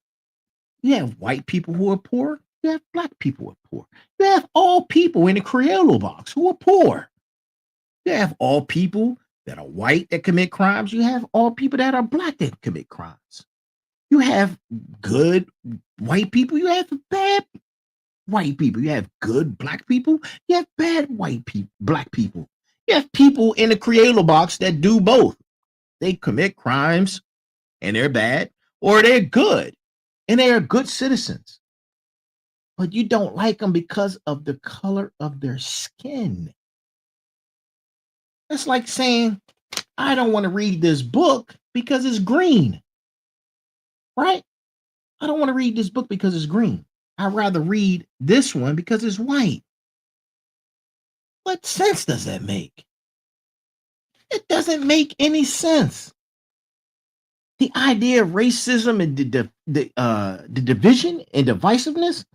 You have white people who are poor. You have Black people who are poor. You have all people in the Crayola box who are poor. You have all people that are white that commit crimes. You have all people that are Black that commit crimes. You have good white people, you have bad white people, you have good black people, you have bad white people, black people. You have people in the creator box that do both. They commit crimes and they're bad, or they're good and they are good citizens. But you don't like them because of the color of their skin. It's like saying, I don't want to read this book because it's green, right? I don't want to read this book because it's green. I'd rather read this one because it's white. What sense does that make? It doesn't make any sense. The idea of racism and the division and divisiveness,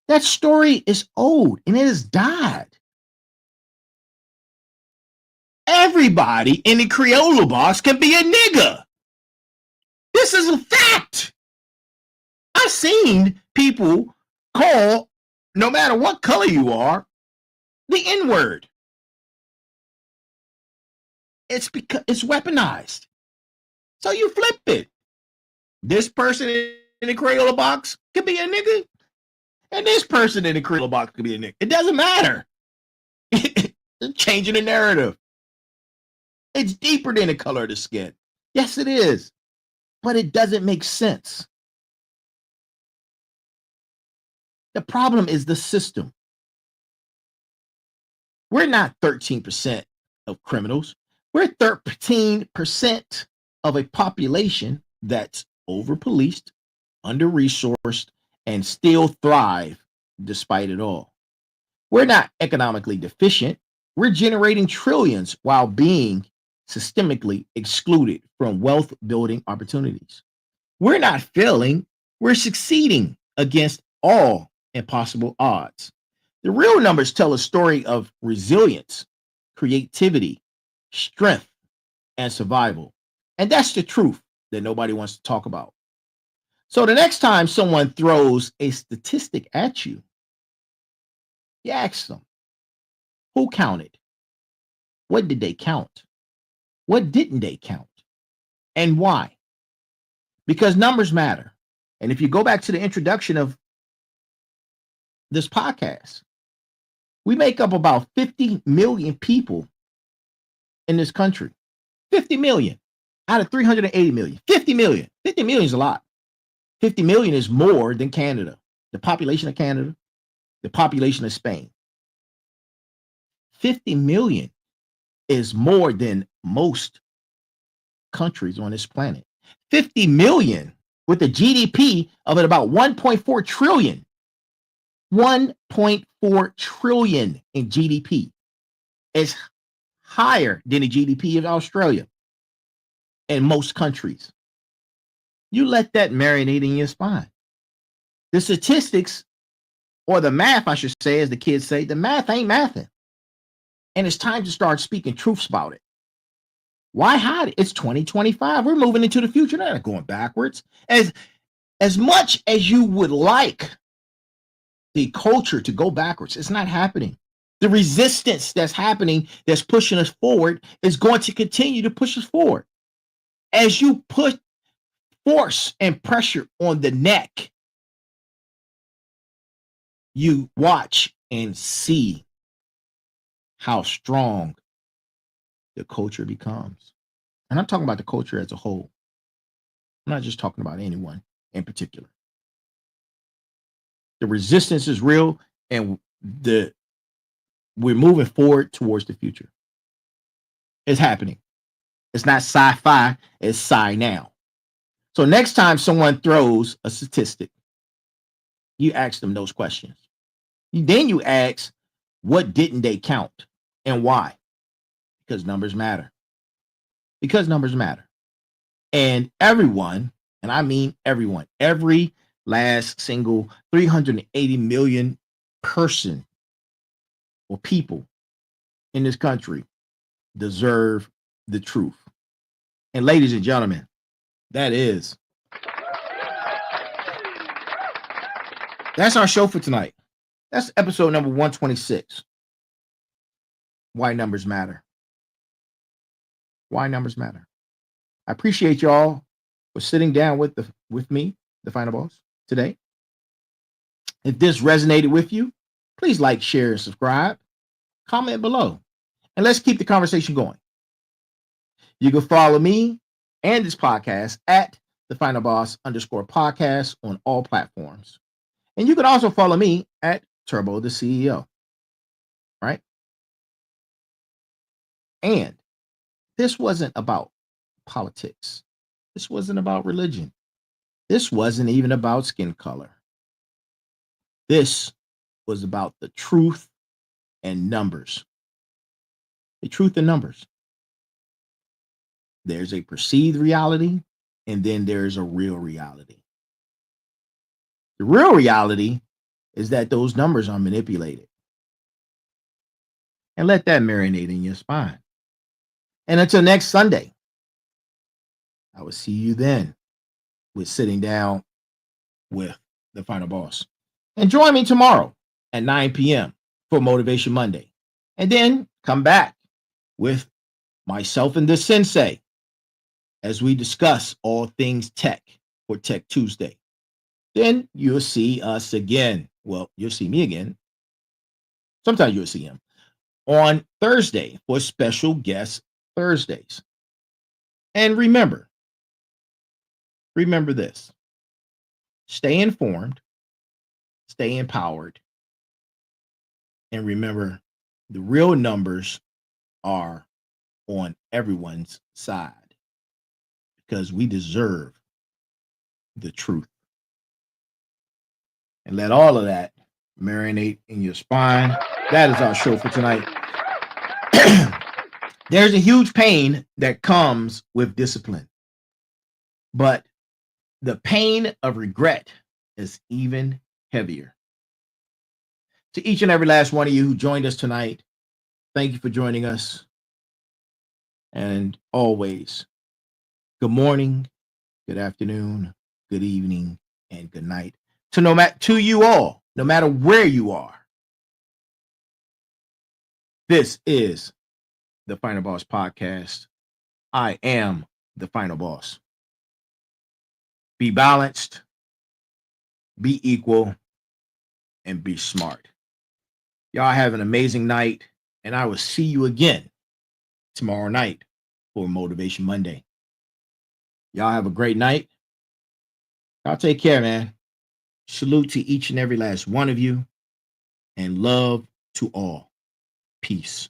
that story is old and it has died. Everybody in the Creole box can be a nigga. This is a fact. I've seen people call, no matter what color you are, the N-word. It's because it's weaponized. So you flip it. This person in the Crayola box could be a nigga, and this person in the Crayola box could be a nigga. It doesn't matter. It's changing the narrative. It's deeper than the color of the skin. Yes, it is. But it doesn't make sense. The problem is the system. We're not 13% of criminals. We're 13% of a population that's over-policed, under-resourced, and still thrive despite it all. We're not economically deficient. We're generating trillions while being systemically excluded from wealth-building opportunities. We're not failing. We're succeeding against all impossible odds. The real numbers tell a story of resilience, creativity, strength, and survival. And that's the truth that nobody wants to talk about. So the next time someone throws a statistic at you, you ask them, who counted? What did they count? What didn't they count? And why? Because numbers matter. And if you go back to the introduction of this podcast, we make up about 50 million people in this country. 50 million out of 380 million. 50 million. 50 million is a lot. 50 million is more than Canada, the population of Canada, the population of Spain. 50 million is more than most countries on this planet. 50 million with a GDP of about 1.4 trillion. 1.4 trillion in GDP is higher than the GDP of Australia and most countries. You let that marinate in your spine. The statistics, or the math, I should say, as the kids say, the math ain't mathing. And it's time to start speaking truths about it. Why hide it? It's 2025. We're moving into the future. They're not going backwards. As much as you would like the culture to go backwards, it's not happening. The resistance that's happening, that's pushing us forward, is going to continue to push us forward. As you put force and pressure on the neck, you watch and see how strong the culture becomes. And I'm talking about the culture as a whole. I'm not just talking about anyone in particular. The resistance is real, and we're moving forward towards the future. It's happening. It's not sci-fi, it's sci now. So next time someone throws a statistic, you ask them those questions. Then you ask, what didn't they count and why? Because numbers matter. Because numbers matter. And everyone, and I mean everyone, every last single 380 million person or people in this country deserve the truth. And ladies and gentlemen, that's our show for tonight. That's episode number 126. Why numbers matter. Why numbers matter. I appreciate y'all for sitting down with me, the final boss, today. If this resonated with you, please like, share, and subscribe. Comment below, and let's keep the conversation going. You can follow me and this podcast at the Final Boss _podcast on all platforms. And you can also follow me at Turbo the CEO. Right? And this wasn't about politics. This wasn't about religion. This wasn't even about skin color. This was about the truth and numbers. The truth and numbers. There's a perceived reality, and then there's a real reality. The real reality is that those numbers are manipulated. And let that marinate in your spine. And until next Sunday, I will see you then with Sitting Down with the Final Boss. And join me tomorrow at 9 p.m. for Motivation Monday. And then come back with myself and the Sensei as we discuss all things tech for Tech Tuesday. Then you'll see us again. Well, you'll see me again. Sometimes you'll see him on Thursday for special guest Thursdays. And remember this. Stay informed, stay empowered, and remember the real numbers are on everyone's side because we deserve the truth. And let all of that marinate in your spine. That is our show for tonight. There's a huge pain that comes with discipline, but the pain of regret is even heavier. To each and every last one of you who joined us tonight, thank you for joining us. And always, good morning, good afternoon, good evening, and good night to you all, no matter where you are. This is the Final Boss Podcast. I am the Final Boss. Be balanced, be equal, and be smart. Y'all have an amazing night, and I will see you again tomorrow night for Motivation Monday. Y'all have a great night. Y'all take care, man. Salute to each and every last one of you, and love to all. Peace.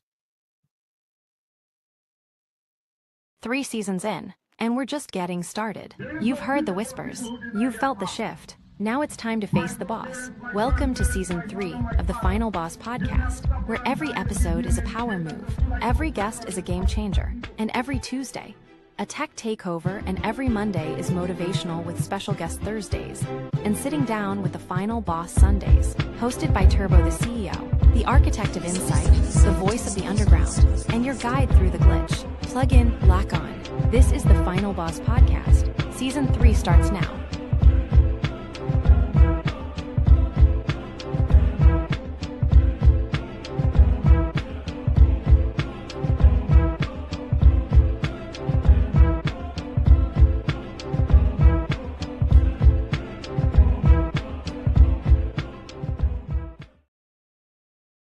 3 seasons in, and we're just getting started. You've heard the whispers. You've felt the shift. Now it's time to face the boss. Welcome to Season 3 of the Final Boss Podcast, where every episode is a power move, every guest is a game changer, and every Tuesday, a tech takeover, and every Monday is motivational with special guest Thursdays, and Sitting Down with the Final Boss Sundays, hosted by Turbo the CEO, the architect of insight, the voice of the underground, and your guide through the glitch. Plug in, lock on. This is the Final Boss Podcast. Season 3 starts now.